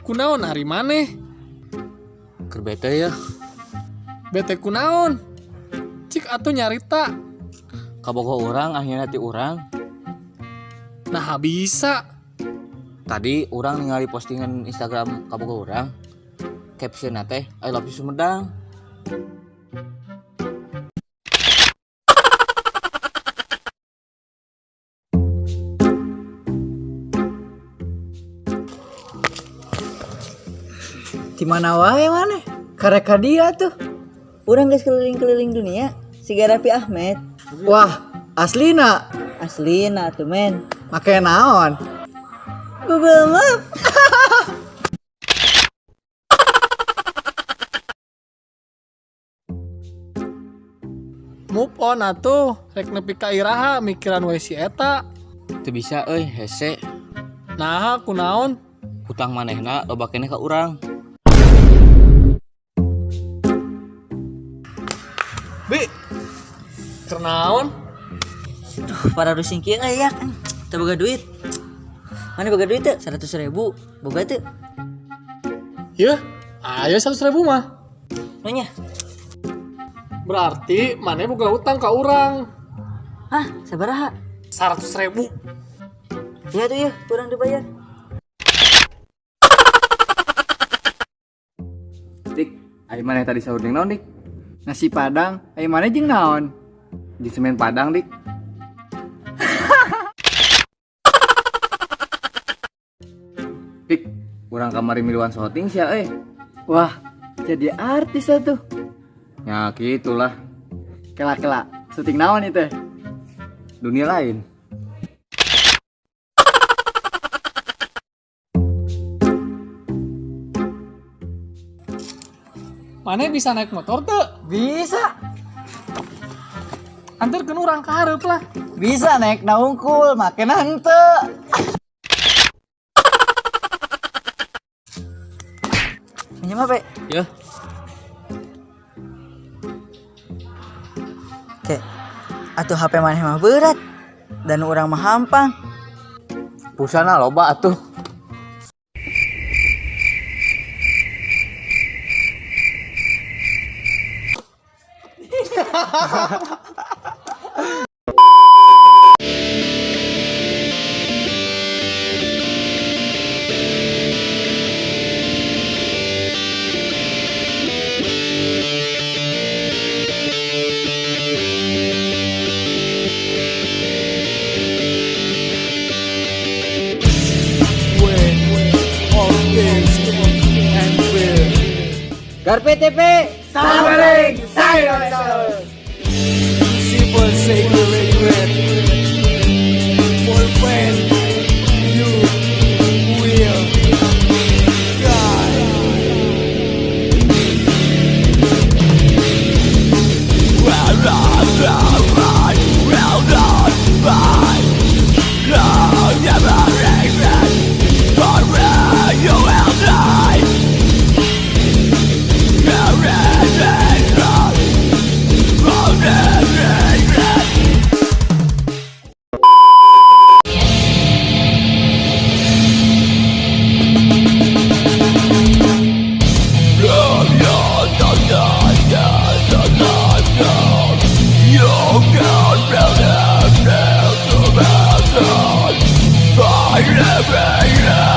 Kunaon ari maneh? Keur bete ya. Bete kunaon? Cik atuh nyarita. Kabogoh urang akhirnya ti urang. Nah bisa. Tadi urang ningali postingan Instagram kabogoh urang. Caption teh I love you Sumedang. Di mana wae maneh? Kareka dia tuh. Urang geus keliling-keliling dunia siga Raffi Ahmad. Wah, aslina. Aslina tuh men. Make naon? Google Map. Move on atuh, rek nepi ka iraha mikiran we si eta. Teu bisa euy hese. Nah, kunaon? Hutang manehna loba keneh ka urang. Bi. Kernaon? Duh, para rusing kieu aya kan. Teu boga duit. Mana boga duit teu? 100.000. Boga teu? Ya, aya 100.000 mah. Nunya. Berarti maneh boga hutang ka urang. Hah, sabaraha? 100.000. Ya tuh ya, kurang dibayar. Dik, ari maneh tadi sahur jeung naon, Dik? Nasi Padang, aya maneh jeung naon? Di semen Padang, Dik. Dik, urang kamari miluan shooting sia euy. Wah, jadi artis atuh. Ya gitulah, Kela-kela, syuting naon itu? dunia lain. Maneh bisa naik motor teu? Bisa. Anterkeun urang ka hareup lah. Bisa naik na unggul, make na henteu. Minjem apa? Ya, Oke. Atuh HP maneh mah berat dan urang mah hampang. pulsana loba atuh. Garpe TP, Sabaring silence. Simple single regret. For friend, you will die.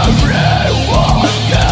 Everyone